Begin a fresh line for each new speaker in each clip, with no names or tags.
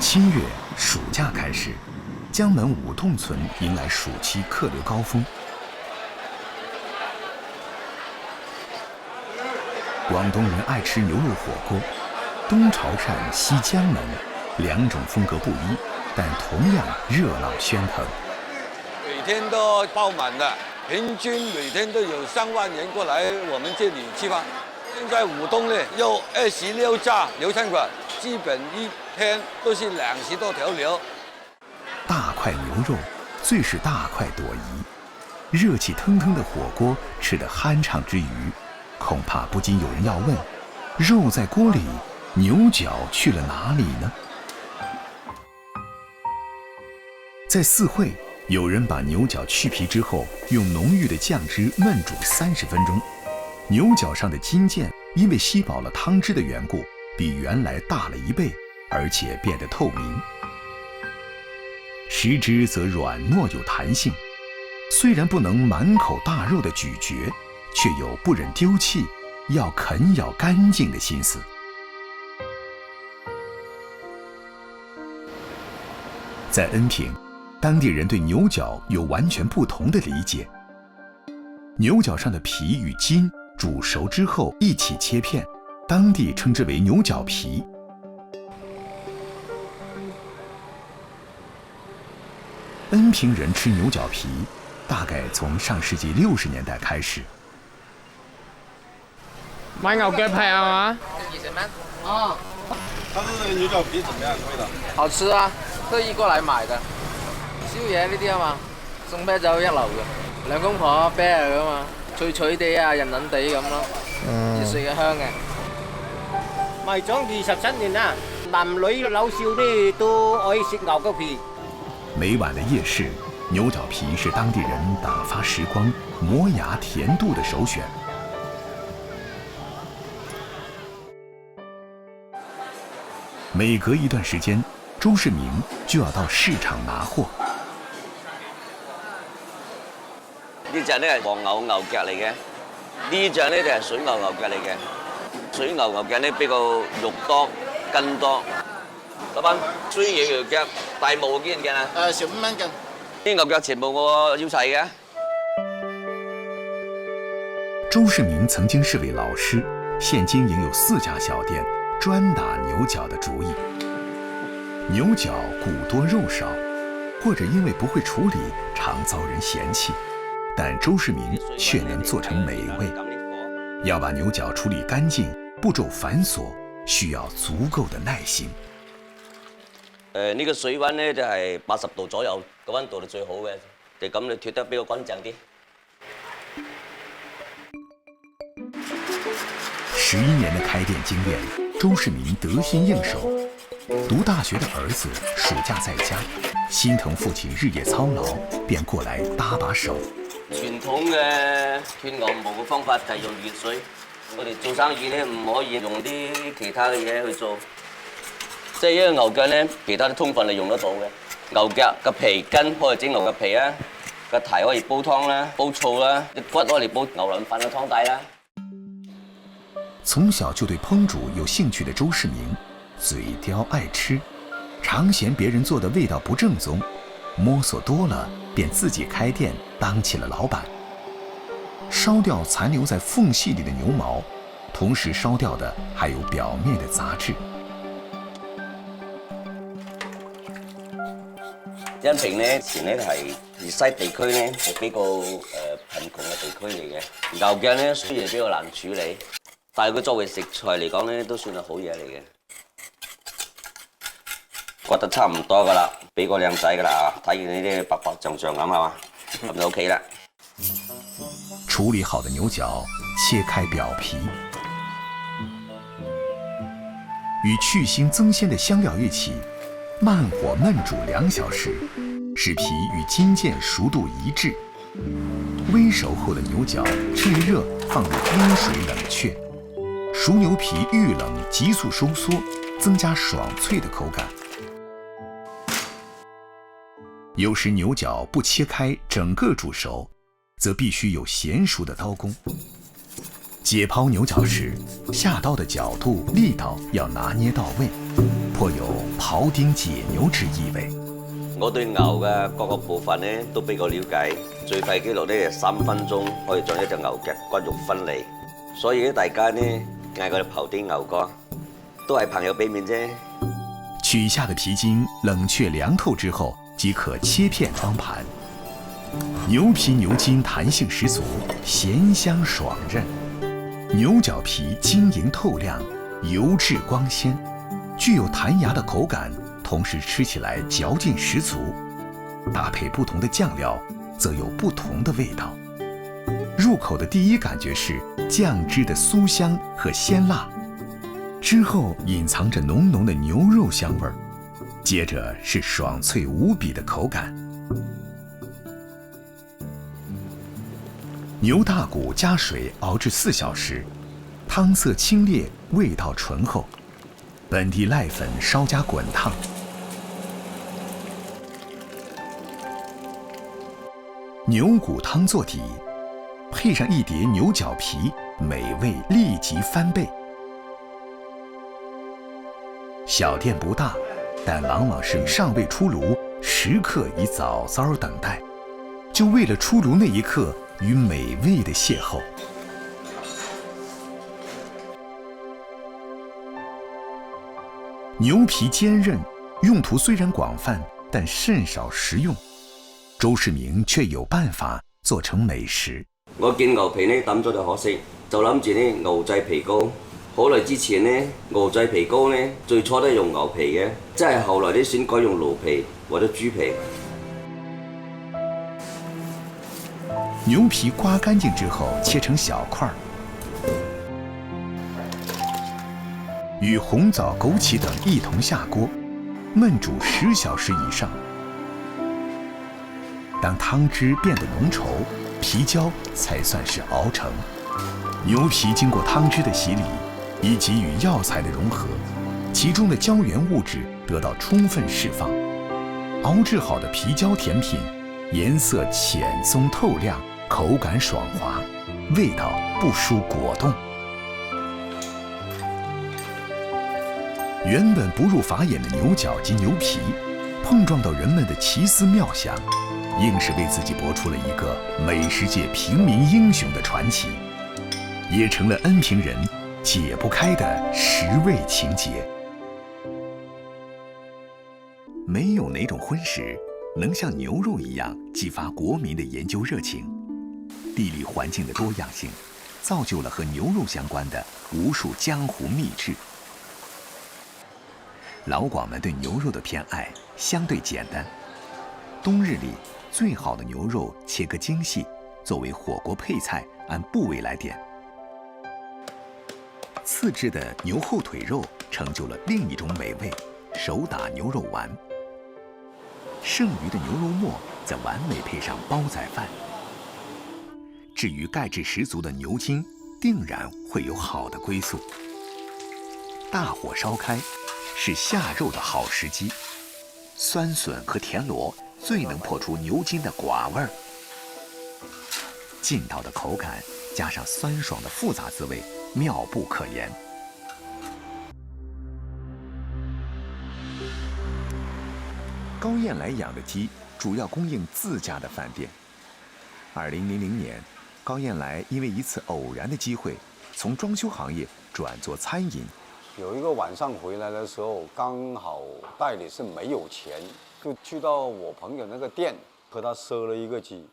7月，暑假开始，江门五洞村迎来暑期客流高峰。广东人爱吃牛肉火锅，东潮汕西江门，两种风格不一，但同样热闹喧腾。
每天都爆满的，平均每天都有3万人过来我们这里吃饭。现在五洞呢有26家牛餐馆，基本一天都是20多条牛。
大块牛肉最是大快朵颐，热气腾腾的火锅吃得酣畅之余，恐怕不禁有人要问：肉在锅里，牛角去了哪里呢？在四会，有人把牛角去皮之后，用浓郁的酱汁焖煮30分钟。牛角上的筋腱因为吸饱了汤汁的缘故，比原来大了1倍，而且变得透明。食之则软糯有弹性，虽然不能满口大肉的咀嚼，却有不忍丢弃，要啃咬干净的心思。在恩平，当地人对牛角有完全不同的理解。牛角上的皮与筋煮熟之后一起切片，当地称之为牛角皮。恩平人吃牛角皮，大概从上世纪60年代开始。
买牛腳皮係嘛
20蚊。哦。
它这个牛角皮怎么样？味道？
好吃啊，特意過嚟買嘅。宵夜呢啲啊嘛，送啤酒一流嘅。兩公婆啤嚟噶嘛，脆脆地啊，韌韌地咁咯，熱水嘅香嘅。
賣咗27年啦，男女老少呢都愛食牛角皮。
每晚的夜市，牛角皮是当地人打发时光、磨牙甜度的首选。每隔一段时间，周世明就要到市场拿货。
呢隻咧係黃牛牛腳嚟嘅，呢隻咧就係水牛牛腳嚟嘅。水牛牛腳咧比較肉多、筋多。老闆，水牛牛腳大毛幾錢斤啊
15蚊斤。
啲牛腳全部我要齊嘅。
周世明曾经是位老师，现经营有4家小店，专打牛角的主意。牛角骨多肉少，或者因为不会处理，常遭人嫌弃。但周世明却能做成美味。要把牛角处理干净，步骤繁琐，需要足夠的耐心。
呢個水溫咧就係80度左右，個溫度係最好嘅，就咁你脫得比較乾淨啲。
11年的开店经验，周世明得心应手。读大学的儿子暑假在家，心疼父亲日夜操劳，便過來搭把手。
傳統嘅脫牛毛嘅方法就係用熱水。我哋做生意咧唔可以用啲其他嘅嘢去做，即係一個牛腳咧，其他都充分係用得到嘅。牛腳個皮筋可以整牛腳皮啊，個蹄可以煲湯啦、煲醋啦，啲骨可以煲牛腩飯嘅湯底啦。
從小就對烹煮有興趣的周世明，嘴刁愛吃，常嫌別人做的味道不正宗，摸索多了，便自己開店當起了老闆。燒掉殘留在縫隙裡的牛毛，同時燒掉的還有表面的雜質。
恩平咧前咧係粵西地區咧係比較貧窮嘅地區嚟嘅，牛腳咧雖然比較難處理，但係佢作為食材嚟講咧都算係好嘢嚟嘅。覺得差唔多噶啦，俾個靚仔噶啦，睇見呢啲白白淨淨咁係嘛，咁就 OK 啦。
處理好的牛角，切開表皮，與去腥增鮮的香料一起，慢火焖煮2小時，使皮與筋腱熟度一致。微熟後的牛角趁熱放入冰水冷卻，熟牛皮遇冷急速收縮，增加爽脆的口感。有時牛角不切開整個煮熟，則必須有嫻熟的刀工。解剖牛角時，下刀的角度力道要拿捏到位，颇有庖丁解牛之意味。
我對牛嘅各個部分咧都比較了解，最快紀錄咧3分鐘可以將一隻牛嘅骨肉分離，所以大家呢嗌佢哋庖丁牛哥，都係朋友俾面啫。
取下的皮筋冷却凉透之后，即可切片装盘。牛皮牛筋弹性十足，咸香爽韧。牛角皮晶莹透亮，油质光鲜，具有弹牙的口感，同时吃起来嚼劲十足。搭配不同的酱料，则有不同的味道。入口的第一感觉是酱汁的酥香和鲜辣，之后隐藏着浓浓的牛肉香味儿，接着是爽脆无比的口感。牛大骨加水熬制4小时，汤色清冽，味道醇厚。本地濑粉稍加滚烫，牛骨汤做底，配上一碟牛角皮，美味立即翻倍。小店不大，但往往是尚未出炉，食客已早早等待，就为了出炉那一刻与美味的邂逅。牛皮坚韧，用途虽然广泛，但甚少食用。周世明卻有辦法做成美食。
我見牛皮呢抌咗就可惜，就諗住呢牛製皮糕。好耐之前呢，牛製皮糕呢最初都係用牛皮嘅，即係後來呢先改用驢皮或者豬皮。
牛皮刮乾淨之後，切成小塊，與紅棗、枸杞等一同下鍋，焖煮10小時以上。當湯汁變得濃稠，皮膠才算是熬成。牛皮經過湯汁的洗禮，以及與藥材的融合，其中的膠原物質得到充分釋放。熬製好的皮膠甜品，顏色淺鬆透亮，口感爽滑，味道不輸果凍。原本不入法眼的牛角及牛皮，碰撞到人們的奇思妙想，硬是為自己搏出了一個美食界平民英雄的傳奇，也成了恩平人解不開的食味情結。沒有哪種葷食能像牛肉一樣激發國民的研究熱情。地理環境的多樣性，造就了和牛肉相關的無數江湖秘製。老廣們對牛肉的偏愛相對簡單，冬日裡最好的牛肉切割精細，作為火鍋配菜，按部位來點。次之的牛後腿肉成就了另一種美味，手打牛肉丸。剩餘的牛肉末則完美配上煲仔飯。至於鈣質十足的牛筋，定然會有好的歸宿。大火燒開，是下肉的好時機。酸筍和田螺最能破出牛筋的寡味兒。劲道的口感加上酸爽的複雜滋味，妙不可言。高燕來養的雞主要供應自家的飯店。2000年，高燕來因為一次偶然的機會，從裝修行業轉做餐飲。
有一個晚上回來的時候，剛好袋裡是沒有錢，就去到我朋友那個店，和他賒了一個雞。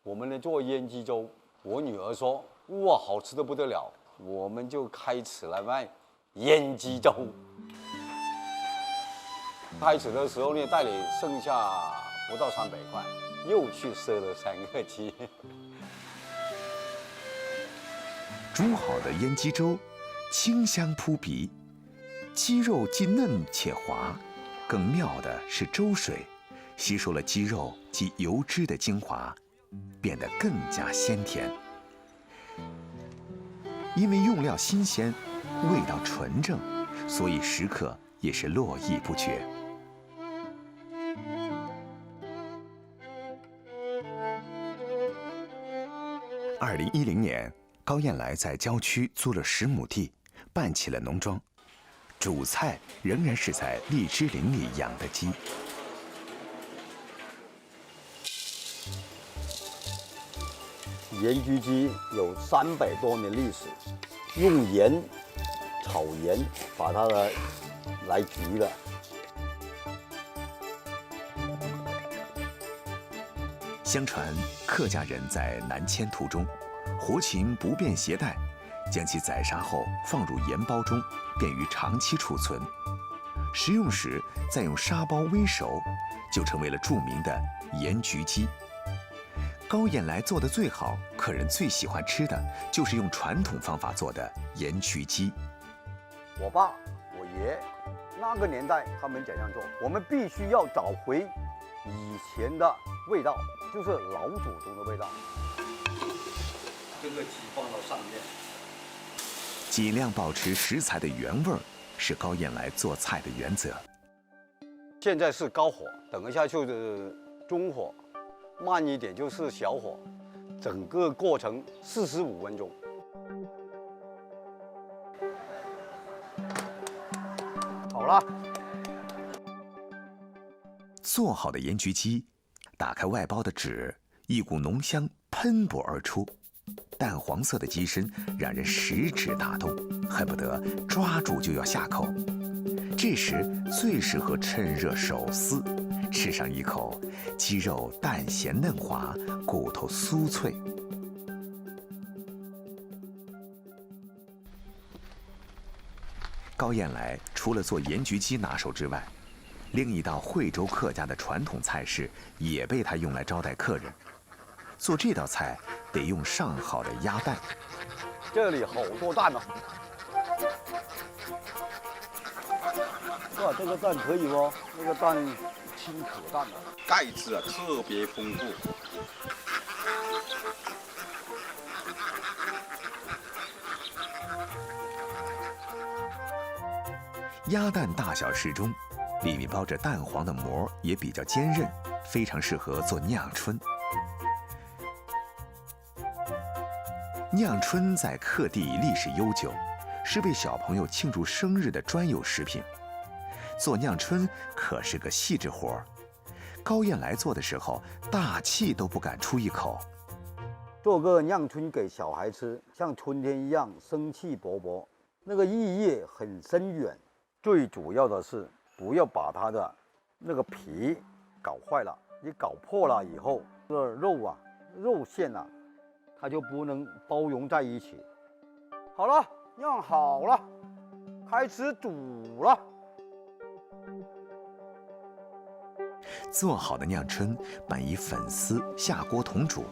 我們呢做醃雞粥，我女兒說：哇，好吃得不得了！我們就開始來賣醃雞粥。開始的時候呢，袋裡剩下不到300塊，又去賒了3個雞。
煮好的醃雞粥，清香撲鼻，雞肉既嫩且滑。更妙的是粥水吸收了雞肉及油脂的精華，變得更加鮮甜。因為用料新鮮，味道純正，所以食客也是絡繹不絕。2010年，高燕來在郊區租了10畝地，辦起了農莊。主菜仍然是在荔枝林里养的鸡。
盐焗鸡有300多年历史，用盐炒盐把它来焗的。
相传客家人在南迁途中，活禽不便携带，将其宰杀后放入盐包中，便于长期储存。食用时再用沙包煨熟，就成为了著名的盐焗鸡。高燕来做的最好，客人最喜欢吃的就是用传统方法做的盐焗鸡。
我爸、我爷那个年代他们怎样做，我们必须要找回以前的味道，就是老祖宗的味道。这个鸡放到上面，
尽量保持食材的原味儿，是高燕来做菜的原则。
现在是高火，等一下就是中火，慢一点就是小火，整个过程45分钟。好了，
做好的盐焗鸡，打开外包的纸，一股浓香喷薄而出，淡黄色的鸡身让人食指大动，恨不得抓住就要下口。这时最适合趁热手撕，吃上一口，鸡肉淡咸嫩滑，骨头酥脆。高燕来除了做盐焗鸡拿手之外，另一道惠州客家的传统菜式也被他用来招待客人。做这道菜得用上好的鸭蛋，
这里好多蛋哦。哇，这个蛋可以哦，那个蛋青可蛋了，
钙质啊特别丰富。
鸭蛋大小适中，里面包着蛋黄的膜也比较坚韧，非常适合做酿春。酿春在客地历史悠久，是为小朋友庆祝生日的专有食品。做酿春可是个细致活儿，高燕来做的时候，大气都不敢出一口。
做个酿春给小孩吃，像春天一样生气勃勃，那个意义很深远。最主要的是不要把它的那个皮搞坏了，你搞破了以后，这个肉馅啊，它就不能包容在一起。好了，酿好了，开始煮了。
做好的酿春拌以粉丝下锅同煮。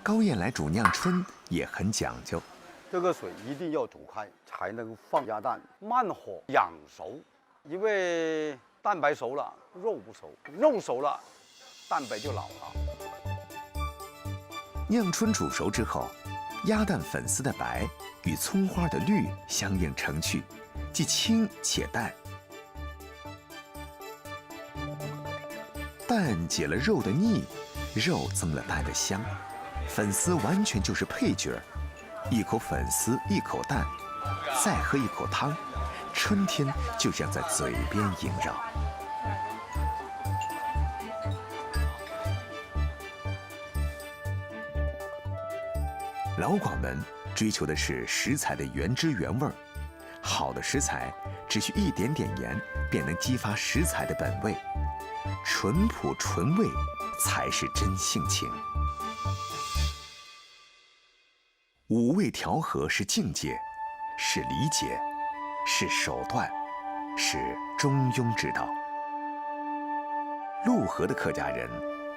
高燕来煮酿春也很讲究，
这个水一定要煮开，才能放鸭蛋，慢火养熟。因为蛋白熟了，肉不熟；肉熟了，蛋白就老了。
酿春煮熟之后，鸭蛋粉丝的白与葱花的绿相映成趣，既清且淡。蛋解了肉的腻，肉增了蛋的香，粉丝完全就是配角。一口粉丝，一口蛋，再喝一口汤，春天就像在嘴边萦绕。老广们追求的是食材的原汁原味儿，好的食材只需一点点盐，便能激发食材的本味，淳朴纯味才是真性情。五味调和是境界，是理解，是手段，是中庸之道。陆河的客家人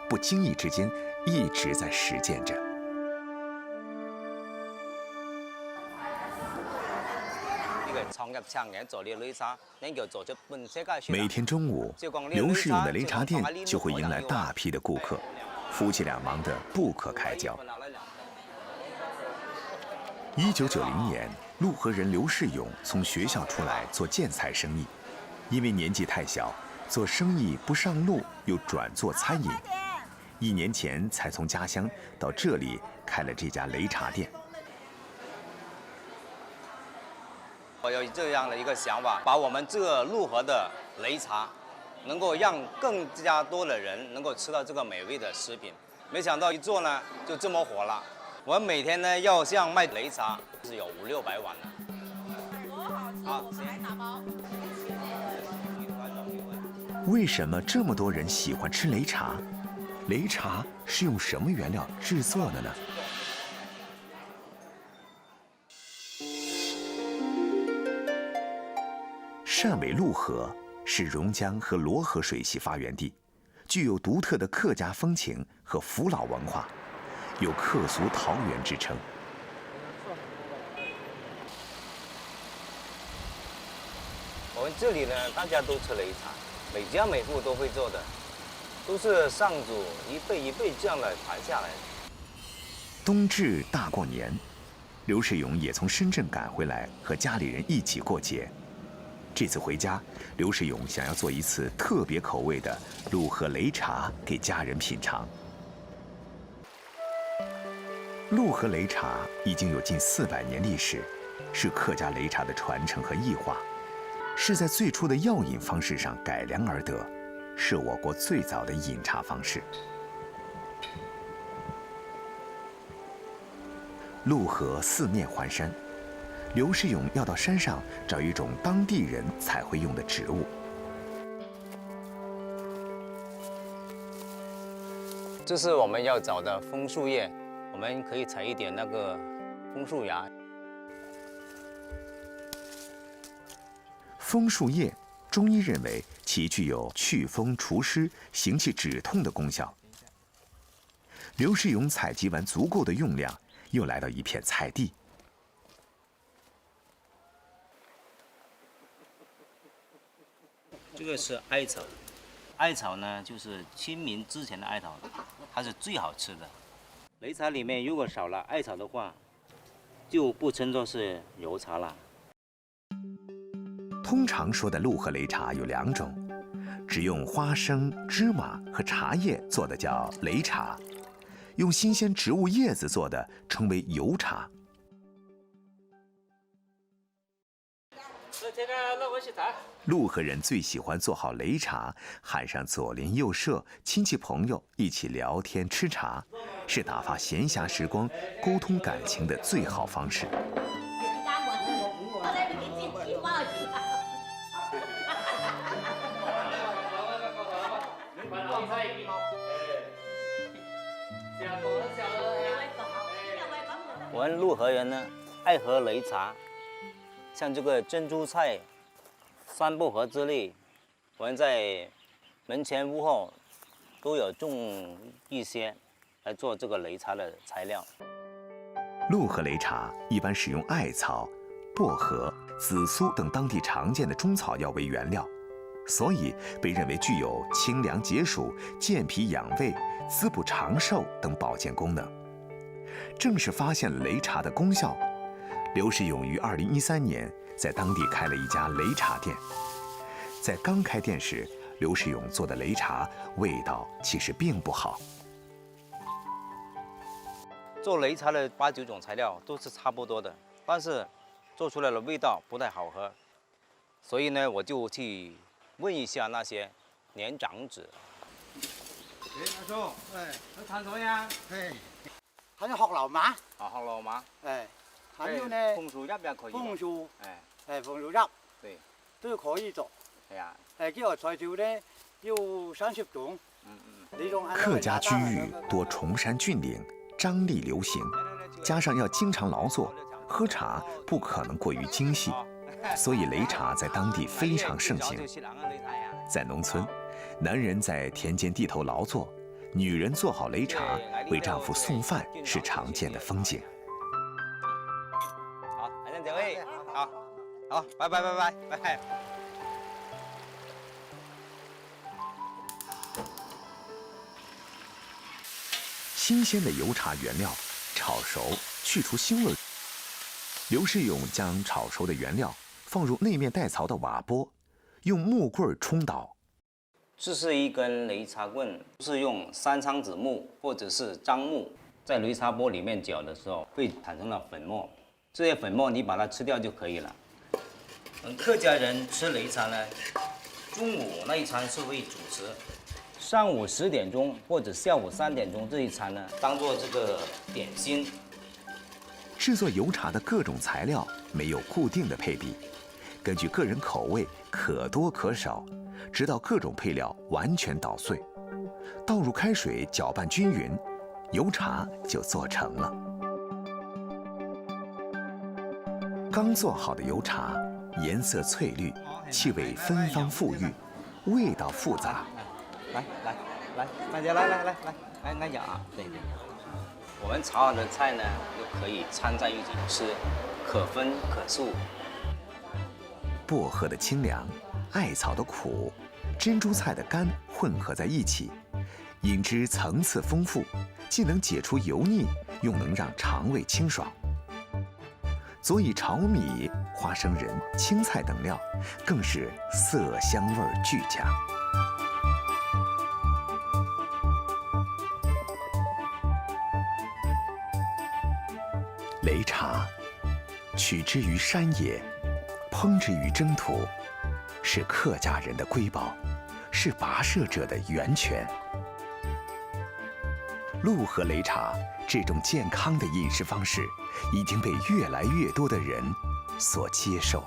不经意之间一直在实践着。每天中午，刘世勇的擂茶店就会迎来大批的顾客，夫妻俩忙得不可开交。1990年，陆河人刘世勇从学校出来做建材生意，因为年纪太小，做生意不上路，又转做餐饮。1年前才从家乡到这里开了这家擂茶店。
我有这样的一个想法，把我们这个陆河的擂茶，能够让更加多的人能够吃到这个美味的食品。没想到一做呢，就这么火了。我们每天呢，要像卖擂茶是有500-600碗的。好，
为什么这么多人喜欢吃擂茶？擂茶是用什么原料制作的呢？汕尾陆河是榕江和罗河水系发源地，具有独特的客家风情和古老文化，有客俗桃源之称。
我们这里呢，大家都吃擂茶，每家每户都会做的，都是上祖一辈一辈这样的传下来的。
冬至大过年，刘世勇也从深圳赶回来，和家里人一起过节。这次回家，刘世勇想要做一次特别口味的陆河擂茶给家人品尝。陆河擂茶已经有近400年历史，是客家擂茶的传承和异化，是在最初的药饮方式上改良而得，是我国最早的饮茶方式。陆河四面环山，刘世勇要到山上找一种当地人才会用的植物。
这是我们要找的枫树叶，我们可以采一点那个枫树芽。
枫树叶，中医认为其具有祛风除湿、行气止痛的功效。刘世勇采集完足够的用量，又来到一片菜地。
这个是艾草，艾草呢就是清明之前的艾草，它是最好吃的。擂茶里面如果少了艾草的话，就不称作是油茶了。
通常说的陆河擂茶有2种，只用花生、芝麻和茶叶做的叫擂茶，用新鲜植物叶子做的称为油茶。陆河人最喜欢做好擂茶，喊上左邻右舍、亲戚朋友一起聊天吃茶，是打发闲暇时光、沟通感情的最好方式。
我们陆河人呢，爱喝擂茶，像这个珍珠菜、三薄荷之类，我们在门前屋后都有种一些来做这个擂茶的材料。
陆河擂茶一般使用艾草、薄荷、紫苏等当地常见的中草药为原料，所以被认为具有清凉解暑、健脾养胃、滋补长寿等保健功能。正是发现了擂茶的功效，刘世勇于2013年在当地开了一家擂茶店。在刚开店时，刘世勇做的擂茶味道其实并不好。
做擂茶的8、9种材料都是差不多的，但是做出来的味道不太好喝，所以呢，我就去问一下那些年长者。
阿叔，你谈什样？睇學樓馬。
啊，學樓馬。
還有呢？
枫樹葉也可以。
枫樹。枫樹葉。
對。
都可以做。
係啊。
這個材料呢要30種。
客家居域多崇山峻岭，张力流行，加上要经常劳作，喝茶不可能过于精细，所以擂茶在当地非常盛行。在农村，男人在田间地头劳作，女人做好擂茶为丈夫送饭是常见的风景。
好，海鲜姐妹，好，拜拜。
新鲜的油茶原料炒熟，去除腥味。刘世勇将炒熟的原料放入内面带槽的瓦钵，用木棍冲倒。
这是一根擂茶棍，是用山苍子木或者是樟木，在擂茶钵里面搅的时候会产生了粉末，这些粉末你把它吃掉就可以了。客家人吃擂茶呢，中午那一餐是为主食，上午10点钟或者下午3点钟这一餐呢，当做这个点心。
制作油茶的各种材料没有固定的配比，根据个人口味可多可少，直到各种配料完全捣碎，倒入开水搅拌均匀，油茶就做成了。刚做好的油茶，颜色翠绿，气味芬芳馥郁，味道复杂。
来，大家来，按脚啊！对。我们炒好的菜呢，又可以掺在一起吃，可分可素。
薄荷的清凉，艾草的苦，珍珠菜的甘混合在一起，饮之层次丰富，既能解除油腻，又能让肠胃清爽。佐以炒米、花生仁、青菜等料，更是色香味俱佳。擂茶，取之于山野，烹之于征途，是客家人的瑰宝，是跋涉者的源泉。陆河擂茶这种健康的饮食方式，已经被越来越多的人所接受。